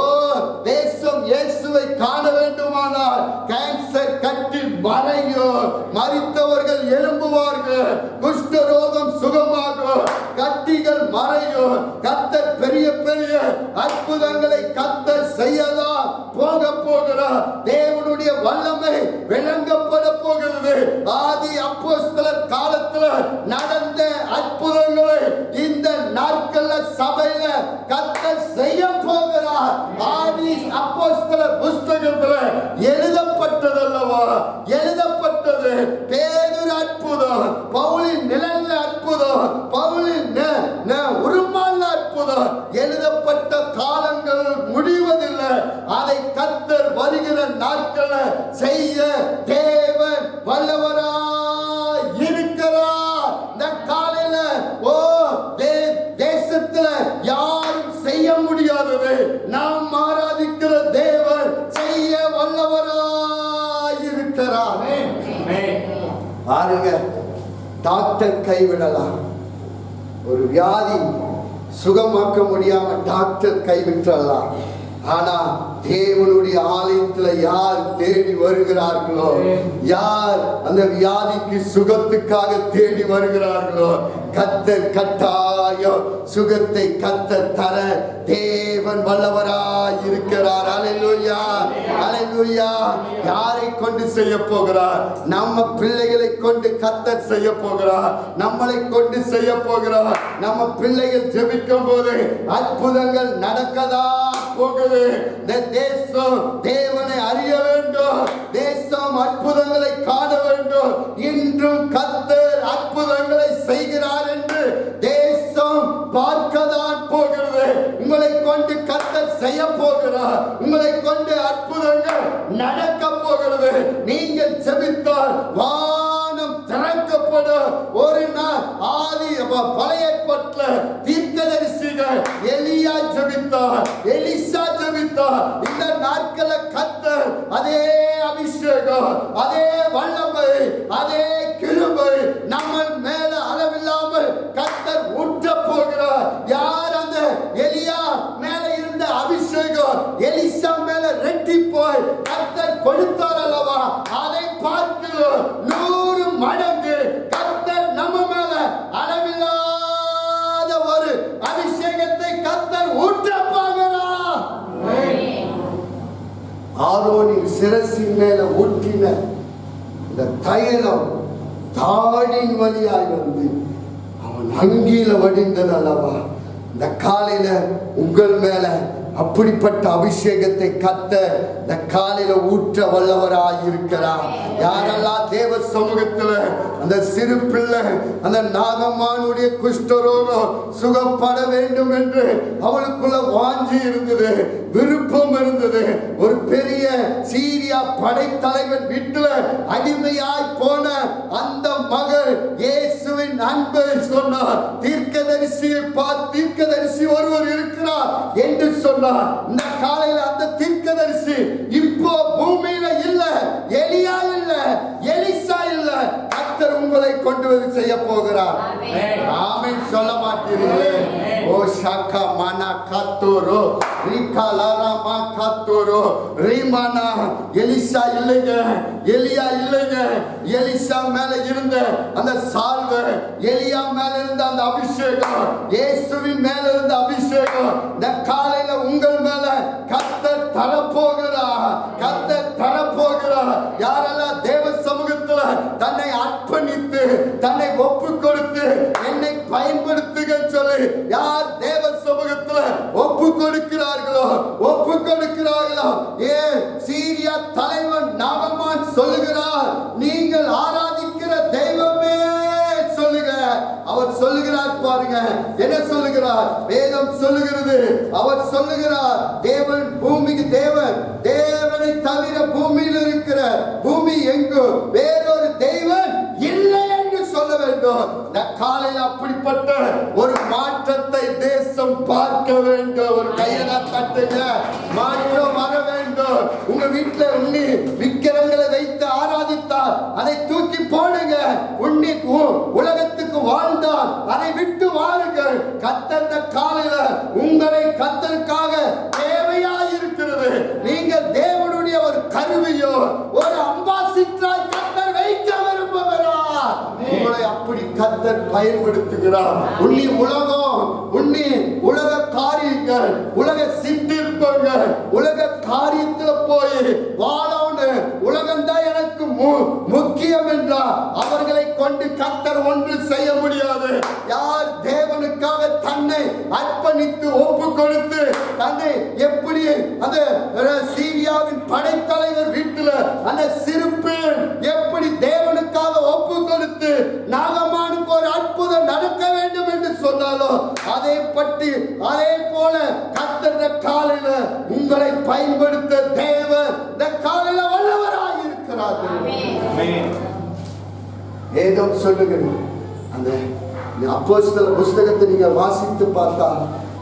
தேசம் இயேசுவை காண வேண்டுமானால் கேன்சர் கட்டி மறையும், மரித்தவர்கள் எழும்புவார்கள், குஷ்டரோகம் சுகமாகும், கட்டிகள் மறையும். கர்த்தர் பெரிய பெரிய அற்புதங்களை கர்த்தர் செய்யலாம் போகிறார். தேவனுடைய வல்லமை விளங்கப்பட போகிறது. ஆதி அப்போஸ்தலர் காலத்துல நடந்த அற்புதங்களை இந்த நாட்கள்ல சபையில கர்த்தர் செய்ய போகிறார். ஆதி அப்போஸ்தலர் புஸ்தகத்துல எழுதப்பட்டதல்லவா, எழுதப்பட்டது. பேதுரு அற்புதம், பவுலின் நிழல்ல அற்புதம், பவுலின் உருமால அற்புதம். எழுதப்பட்ட காலங்கள் முடிவதில்லை. அதை கர்த்தர் வருகிற நாட்களை செய்ய தேவன் வல்லவராய் இருக்கிறார். இந்த காலையில ஓ தேசத்துல யாரும் செய்ய முடியாதது நாம் ஆராதிக்கிற தேவன் செய்ய வல்லவராய் இருக்கிறார். பாருங்க, டாக்டர் கைவிடலாம், ஒரு வியாதி சுகமாக்க முடியாம டாக்டர் கைவிட்டலாம். ஆனா தேவனுடைய ஆலயத்துல யார் தேடி வருகிறார்களோ, யார் அந்த வியாதிக்கு சுகத்துக்காக தேடி வருகிறார்களோ, கர்த்தர் கட்டாயம் சுகத்தை கர்த்தர் தர தேவன் வல்லவராய் இருக்கிறார். அல்லேலூயா, அல்லேலூயா. யாரை கொண்டு செய்ய போகிறார்? நம்ம பிள்ளைகளை கொண்டு கர்த்தர் செய்ய போகிறார். நம்மளை கொண்டு செய்ய போகிறார். நம்ம பிள்ளைகள் ஜெபிக்கும் போது அற்புதங்கள் நடக்கதா போகுது. தேசம் தேவனை அறிய வேண்டும். தேசம் அற்புதங்களை காண வேண்டும். இன்றும் கர்த்தர் அற்புதங்களை செய்கிறார் என்று தேசம் பார்க்கதான் போகிறது. உங்களை கொண்டு கர்த்தர் செய்ய போகிறார். உங்களை கொண்டு அற்புதங்கள் நடக்க போகிறது. நீங்கள் ஜெபித்தால் வானம் திறக்கப்படும். ஒரு நாள் ஆதி பழைய ஏற்பாட்டில் தீர்க்கதரிசிகள் எலியா ஜெபித்தார், எலிசா ஜெபித்தார். இந்த நாட்கள கர்த்தர் அதே அபிஷேகம், அதே வல்லமை, அதே கிருபை நம்ம மேல அளவில்லாமல் கர்த்தர் ஊற்ற போகிறார். யார் அந்த எலியா மேல இருந்த அபிஷேகம் எலிசா மேல ரெட்டிப்பாய் கர்த்தர் கொடுத்தார் அல்லவா, அதை பார்க்கிறோம் 100 மடங்கு கர்த்தர் நம்ம மேல அளவில்லாத ஒரு அபிஷேகத்தை கர்த்தர் ஊற்ற போகிறார். ஆரோனின் சிரசின் மேல ஊற்றின இந்த தைலம் தாடின் வழியாய் வந்து அவன் அங்கில வடிந்தது அல்லவா. இந்த காலையில உங்கள் மேல அப்படிப்பட்ட அபிஷேகத்தை கர்த்தர் இந்த காலையில ஊற்ற வல்லவராய் இருக்கிறார். யாரெல்லாம் தேவ சமூகத்துல அந்த சிறு பிள்ளை அந்த நாகம்மானுடைய குஷ்டரோகம் சுகப்பட வேண்டும் என்று அவளுக்குள்ள வாஞ்சி இருந்தது, விருப்பம் இருந்தது. ஒரு பெரிய சீரியா படைத்தலைவன் வீட்டுல அடிமையாய் போன அந்த மகள் இயேசுவின் அன்பை சொன்னார். தீர்க்கதரிசியை பார்த்து தீர்க்கதரிசி ஒருவர் இருக்கிறார் என்று சொன்னார். இந்த காலையில அந்த தீர்க்கதரிசி இப்போ பூமியில இல்ல, எலியா இல்ல, எலிசா இல்ல, கர்த்தர் உங்களை கொண்டு வந்து செய்ய போகிறார். ஆமென் சொல்ல மாட்டீர்களே? ஓ ஷாக்கா மானா காத்தோரோ ரீகா லாராமா காத்தோரோ ரீமானா. எலிசா இல்லைங்க, எலியா இல்லைங்க. எலிசா மேல இருந்த அந்த சால்வை, எலியா மேல இருந்த அந்த அபிஷேகம், இயேசுவின் மேல இருந்த அபிஷேகம் இந்த காலையில உங்கள் மேல கர்த்தர் தரப்போகிறார். கர்த்தர் தரப்போகிறார். யாரெல்லாம் தேவ சமூகத்துல தன்னை அர்ப்பணித்து தன்னை ஒப்பு கொடுத்து என்னை பயன்படுத்துக சொல்லி யார் தேவ சமூகத்துல ஒப்பு கொடுக்கிறார்களோ, ஒப்பு கொடுக்கிறார்களோ, ஏ சீரியா தலைவன் நாகமான் சொல்லுகிறார், நீங்கள் ஆராதிக்கிற தெய்வமே சொல்லுங்க. அவர் சொல்லுகிறார் பாருங்க, என்ன சொல்லுகிறார்? இருக்கிறார். வேதம் சொல்லுகிறது, அவர் சொல்லுகிறார், தேவன் பூமிக்கு தேவனை தவிர பூமியில் இருக்கிற பூமி எங்கு வேறொரு தெய்வன் இல்லை என்று சொல்ல வேண்டும். இந்த காலையில் அப்படிப்பட்ட ஒரு மாற்றத்தை தேசம் பார்க்க வேண்டும். ஒரு கையில தட்டுங்க, மாற்றம் வர வேண்டும். உங்க வீட்டுல உண்ணி விக்கிரங்களை வைத்து ஆராதித்தால் அதை தூக்கி போடுங்க. உண்ணி உலகத்துக்கு வாழ்ந்தால் அதை விட்டு வாருங்கள். கத்தந்த காலையில உங்களை கத்தருக்காக தேவையாயிருக்கிறது. நீங்கள் தேவனுடைய ஒரு கருவியோ ஒரு அம்பாசிடராய் கத்தர் வைக்க விரும்புகிறார். உங்களை அப்படி கத்தர் பயன்படுத்துகிறார். உன்னி உலக காரியங்கள், உலக சிற்றிருப்பங்கள், உலக காரியத்தில் போய் வாழோன்னு உலகம் தான் எனக்கு முக்கியம் என்றால் அவர்களை கொண்டு கத்தர் ஒன்று செய்ய முடியாது. யார் தேவனுக்காக தன்னை அர்ப்பணித்து ஒப்பு கொடுத்து தன்னை எப்படி அந்த சீரியாவின் படைத்தலைவர் வீட்டில் அந்த சிறுப்பேன் எப்படி தேவனுக்காக ஒப்பு கொடுத்து நாகமானுக்கு ஒரு அற்புதம் நடக்க வேண்டும் என்று சொன்னாலோ அதை போல கர்த்தர் காலையில உங்களை பயன்படுத்த தேவன் இந்த காலையில வல்லவராய் இருக்கிறார். வேதம் சொல்லுகிறது, அந்த அப்போஸ்தலர் புஸ்தகத்தை நீங்க வாசித்து பார்த்தா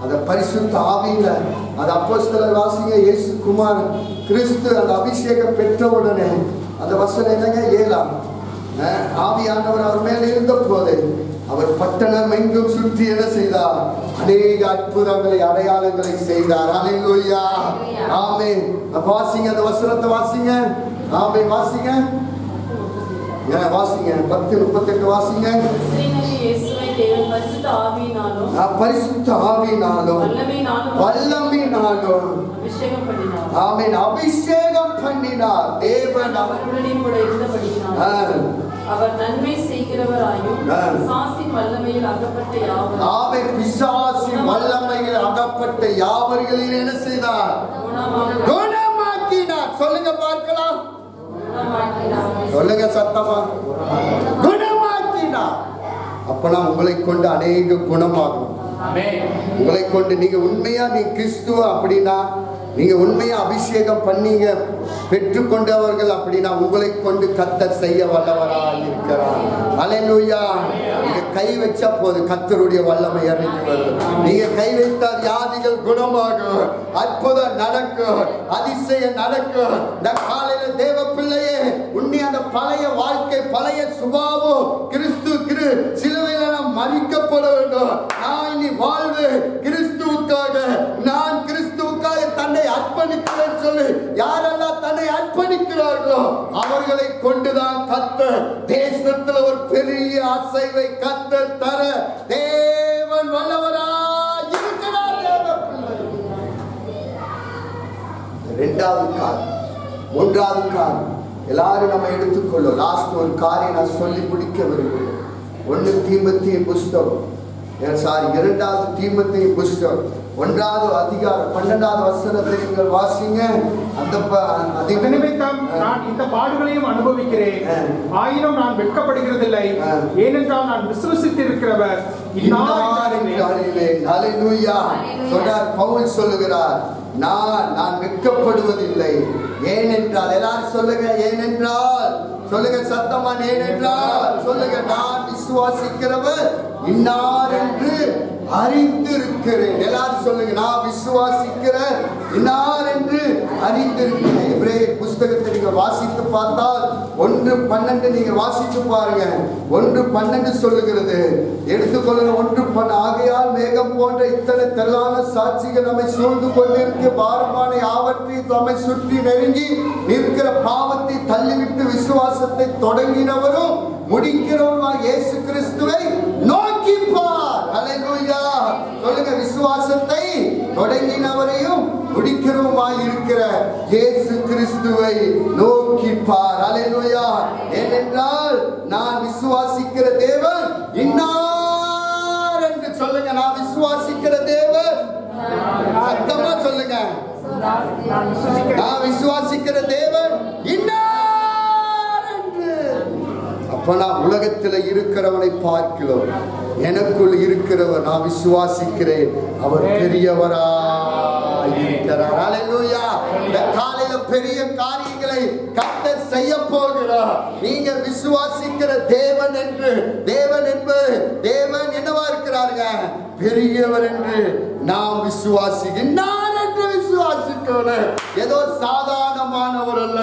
அந்த பரிசுத்த ஆவியில அந்த அப்போஸ்தலர் வாசிங்க, இயேசு குமார் கிறிஸ்து அந்த அபிஷேகம் பெற்ற உடனே அந்த வசனம் என்னங்க 7 ஆவியானவர் அவர் மேல் இருந்த போது அவர் பட்டணம் எங்கும் சுற்றி என்ன செய்தார்? அநேக அற்புதங்களை அடையாளங்களை செய்தார். அல்லேலூயா, ஆமென். வாசிங்க, அந்த வசனத்தை வாசிங்க. ஆமென், வாசிங்க. வாசிங்க 10:38 வாசிங்க. பரிசுத்த ஆவியினாலும் வல்லமையினாலும் ஆமென் அபிஷேகம் பண்ணினார். தேவன் அவருடனே கூட இருந்தபடியினால் அவர் நன்மை செய்கிறவராயும் பிசாசின் வல்லமையில் அகப்பட்ட யாவரும் ஆமென் பிசாசின் வல்லமையில் அகப்பட்ட யாவர்களையும் என்ன செய்தார்? குணமாக்கினார். சொல்லுங்க பார்க்கலாம், சொல்லுங்க சத்தமா, குணமாக்கினார். அப்பனா உங்களை கொண்டு அநேக குணமாகும். உங்களை கொண்டு நீங்க உண்மையா நீ கிறிஸ்துவ அப்படின்னா, நீங்க உண்மையா அபிஷேகம் பண்ணீங்க பெற்றுக்கொண்டவர்கள் அப்படின்னா உங்களை கொண்டு கர்த்தர் செய்ய வல்லவராக இருக்கிறார். அல்லேலூயா. நீங்க கை வச்சா போது கர்த்தருடைய வல்லமை இறங்கி வரும். நீங்க கை வைத்தால் வியாதிகள் குணமாகும், அற்புதம் நடக்கும், அதிசயம் நடக்கும். இந்த காலையில தேவ பிள்ளையே, உன்னை அந்த பழைய வாழ்க்கை, பழைய சுபாவம் கிறிஸ்து சிலுவையில நாம் மறிக்கப்பட வேண்டும். நான் இனி வாழ்வு கிறிஸ்துவுக்காக, நான் கிறிஸ்துவுக்காக தன்னை அர்ப்பணிக்கிறேன் சொல்லி யாரெல்லாம் தன்னை அர்ப்பணிக்கிறார்களோ அவர்களை கொண்டுதான் கர்த்தர் தேசத்துல ஒரு பெரிய அசைவை கர்த்தர் தர தேவன் வல்லவராய் இருக்கிறார். இரண்டாவது காரணம், மூன்றாவது காரணம் எல்லாரும் நம்ம எடுத்துக்கொள்ளும். லாஸ்ட் ஒரு காரியம் நான் சொல்லி முடிக்க விரும்புகிறேன். 1 தீமோத்தேயு புஸ்தகம் 2 தீமோத்தேயு புஸ்தகம் 1 அதிகாரம் 12 வசனத்தை நீங்கள் வாசிங்க. அந்த நிமித்தம் நான் இந்த பாடுகளையும் அனுபவிக்கிறேன், ஆயினும் நான் வெட்கப்படுகிறதில்லை, ஏனென்றால் நான் விசுவாசித்திருக்கிறவர் அல்லேலூயா சொல்றார். பவுல் சொல்லுகிறார், நான் வெட்கப்படுவதில்லை. ஏனென்றால் எல்லாரும் சொல்லுங்க, ஏனென்றால் சொல்லுங்க சத்தமா, ஏனென்றால் சொல்லுங்க, நான் விசுவாசிக்கிறவர் இன்னார் என்று அறிந்திருக்கிறேன். எல்லாரும் சொல்லுங்க, நான் விசுவாசிக்கிற இன்னார் என்று அறிந்திருக்கிறேன். எபிரேயர் புஸ்தகத்தை நீங்க வாசித்து பார்த்தால் 1:12 நீங்க வாசித்து பாருங்க. 1:12 சொல்லுகிறது, எடுத்துக்கொள்ளுங்க. 1:12 ஆகையால் மேகம் போன்ற இத்தனை திரளான சாட்சிகள் நம்மை சூழ்ந்து கொண்டிருக்க பாரமான யாவற்றையும் நம்மை சுற்றி நெருங்கி நிற்கிற பாவத்தை தள்ளிவிட்டு விசுவாசத்தை தொடங்கினவரும் முடிக்கிறவரும் இயேசு கிறிஸ்துவை நோக்கி பார். அல்லேலூயா சொல்லுங்க, விசுவாசத்தை தொடங்கினவரையும் முடிக்கிறவருமாய் இருக்கிற இயேசு கிறிஸ்துவை நோக்கி பார். அல்லேலூயா. ஏனென்றால் நான் விசுவாசிக்கிற தேவன் இன்னார் என்று சொல்லுங்க. நான் விசுவாசிக்கிற தேவன், சத்தமா சொல்லுங்க, நான் விசுவாசிக்கிற தேவன் இன்னார் என்று. அப்ப நான் உலகத்தில் இருக்கிறவனை பார்க்கிறோம், எனக்குள் இருக்கிறவர் நான் விசுவாசிக்கிறேன், அவர் பெரியவராய் இருக்கிறார். ஹல்லேலூயா. இந்த காலையில பெரிய காரியங்களை கர்த்தர் செய்ய போகிறார். நீங்க விசுவாசிக்கிற தேவன் என்னவா இருக்கிறாருங்க? பெரியவர் என்று நாம் விசுவாசிக்கிறோம் என்று விசுவாசிக்கிறேன். ஏதோ சாதாரணமானவர் அல்ல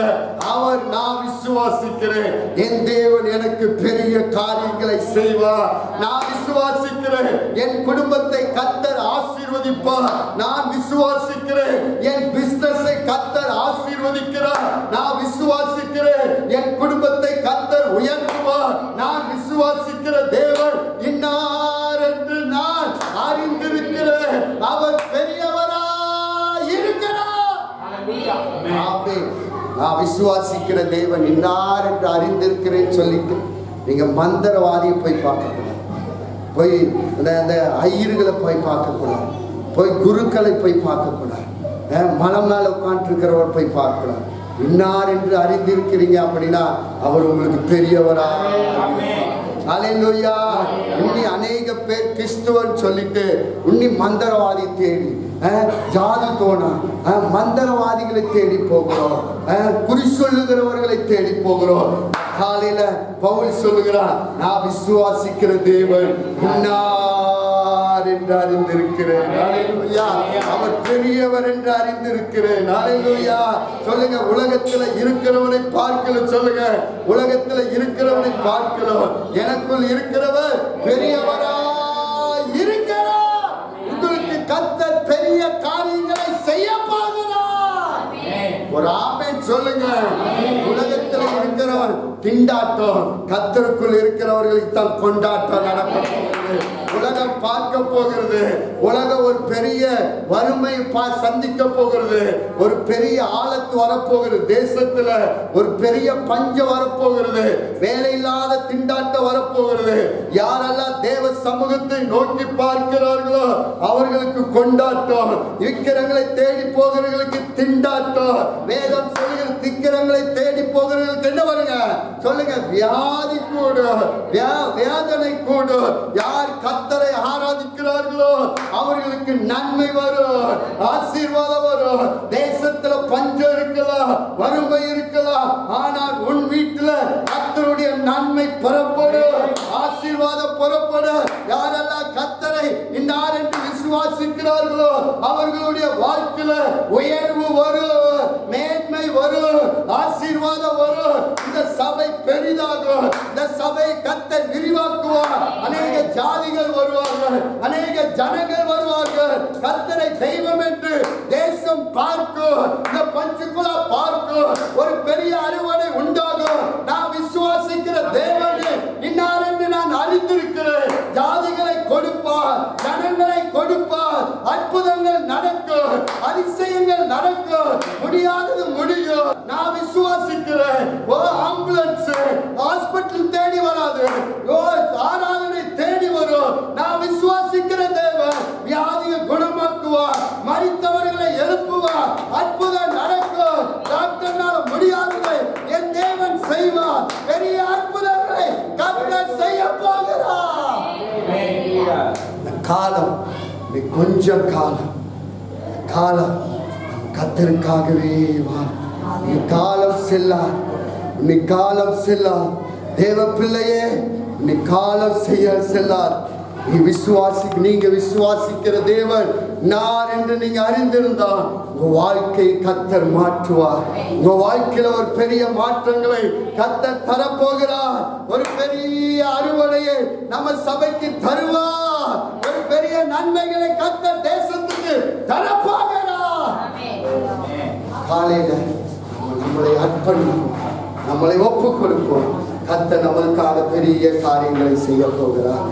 அவர். நான் விசுவாசிக்கிறேன் என் தேவன் எனக்கு பெரிய காரியங்களை செய்வார். நான் விசுவாசிக்கிறேன் என் குடும்பத்தை கர்த்தர் ஆசீர்வதிப்பார். நான் விசுவாசிக்கிறேன் என் பிசினஸை கர்த்தர் ஆசீர்வதிக்கிறார். நான் விசுவாசிக்கிறேன் என் குடும்பத்தை கர்த்தர் உயர்த்துவார். நான் விசுவாசிக்கிற தேவன் இன்னார் என்று நான் அறிந்திருக்கிறேன். அவர் பெரியவராய் இருக்கிறார். ஆமென். நான் விசுவாசிக்கிற தேவன் இன்னார் என்று அறிந்திருக்கிறேன் சொல்லிட்டு நீங்க மந்திரவாதியை போய் பார்க்கக்கூடாது, போய் அந்த ஐயர்களை போய் பார்க்கக்கூடாது, போய் குருக்களை போய் பார்க்கக்கூடாது, மலை மேல உட்கார்ந்து இருக்கிறவர் போய் பார்க்கக்கூடாது. இன்னார் என்று அறிந்திருக்கிறீங்க அப்படின்னா அவர் உங்களுக்கு பெரியவரா. ஹல்லேலூயா. இன்னி அநேக பேர் கிறிஸ்துவன் சொல்லிட்டு இன்னி மந்திரவாதி தேடி ஜாதி தோணா மந்திரவாதிகளை தேடி போகிறோம், குறி சொல்லுகிறவர்களை தேடி போகிறோம். காலையில பவுல் சொல்லுகிறார், நான் விசுவாசிக்கிற தேவன் இன்னார் என்று அறிந்திருக்கிறேன். ஹல்லேலூயா. அவர் பெரியவர் என்று அறிந்திருக்கிறேன். ஹல்லேலூயா. சொல்லுங்க, உலகத்துல இருக்கிறவனை பார்க்கல. சொல்லுங்க, உலகத்துல இருக்கிறவனை பார்க்கல. எனக்குள் இருக்கிறவர் பெரியவராய் இருக்கிறார். உங்களுக்கு கர்த்தர் பெரிய காரியங்களை செய்ய போகிறார். ஒரு ஆமென் சொல்லுங்க. உலகத்துல இருக்கிறவன் திண்டாட்டம், கர்த்தருக்குள் இருக்கிறவர்களுக்கு தான் கொண்டாட்டம் நடக்கும். உலகம் பார்க்க போகிறது. உலகம் ஒரு பெரிய வறுமை சந்திக்க போகிறது. ஒரு பெரிய ஆழத்து வரப்போகிறது. தேசத்துல ஒரு பெரிய பஞ்சம் வரப்போகிறது. வேலை இல்லாத திண்டாட்டம் வரப்போகிறது. யாரெல்லாம் தேவ சமூகத்தை நோக்கி பார்க்கிறார்களோ அவர்களுக்கு கொண்டாட்டம். இருக்கிறவங்களை தேடி போகிறவர்களுக்கு திண்டாட்டம். வேதம் சொல்லுகிற திக்கிறவங்களை தேடி போகிறவர்களுக்கு என்ன வருங்க? சொல்லுங்க, வியாதி கூடும், வேதனை கூடும். யார் கர்த்தரை ஆராதிக்கிறார்களோ அவர்களுக்கு நன்மை வரும், ஆசீர்வாதம் வரும். தேசத்துல பஞ்சம் இருக்கலாம், வறுமை இருக்கலாம், ஆனால் உன் வீட்டுல கர்த்தருடைய நன்மை புறப்படும், ஆசீர்வாதம் புறப்படும். யாரெல்லாம் கர்த்தரை இன்னார் என்று விசுவாசிக்கிறார்களோ அவர்களுடைய வாழ்க்கையில உயர்வு வரும், மேன்மை வரும், ஆசீர்வாதம் வரும். இந்த சபை பெரிதாகும். இந்த சபை கர்த்தர் விரிவாக்குவார். அநேக ஜாதிகள் வருவார்கள், அநேக ஜனங்கள் வருவார்கள். கர்த்தரை தெய்வம் என்று தேசம் பார்க்கும், இந்த பஞ்சுக்குலா பார்க்கும். ஒரு பெரிய அறுவடை உண்டாகும். நான் விசுவாசிக்கிற தேவனே இன்னார் என்று நான் அறிந்திருக்கிறேன். ஜாதிகளை கொடுப்பார், ஜனங்களை கொடுப்பார். அற்புதங்கள் நடக்கும், அதிசயங்கள் நடக்கும், முடியாதது முடியும். நான் விசுவாசிக்கிறேன். ஆம்புலன்ஸ் ஹாஸ்பிட்டல் தேடி வராது, ஆராதனை தேடி வரும். நான் விசுவாசிக்கிற தேவன் வியாதியை குணமாக்குவார், மரித்தவர்களை எழுப்புவார், அற்புதம் நடக்கும். டாக்டர்னால முடியாததை என் தேவன் செய்வார். பெரிய அற்புதங்களை கர்த்தர் செய்ய போகிறார். காலம் கொஞ்சம் காலம் கர்த்தருக்காகவே வா. காலம் செல்லார். தேவ பிள்ளையே, காலம் செல்லார். நீங்க விசுவாசிக்கிற தேவன் நான் என்று நீங்க அறிந்திருந்தால் உங்க வாழ்க்கையை கர்த்தர் மாற்றுவார். உங்க வாழ்க்கையில ஒரு பெரிய மாற்றங்களை கர்த்தர் தரப்போகிறார். ஒரு பெரிய அறுவடையை நம்ம சபைக்கு தருவார். ஒரு பெரிய நன்மைகளை கர்த்தர் தேசத்துக்கு தரப்போகிறார். காலையில நம்மளை அர்ப்பணிப்போம், நம்மளை ஒப்புக் கொடுப்போம். கர்த்தர் நம்மளுக்காக பெரிய காரியங்களை செய்ய போகிறார்.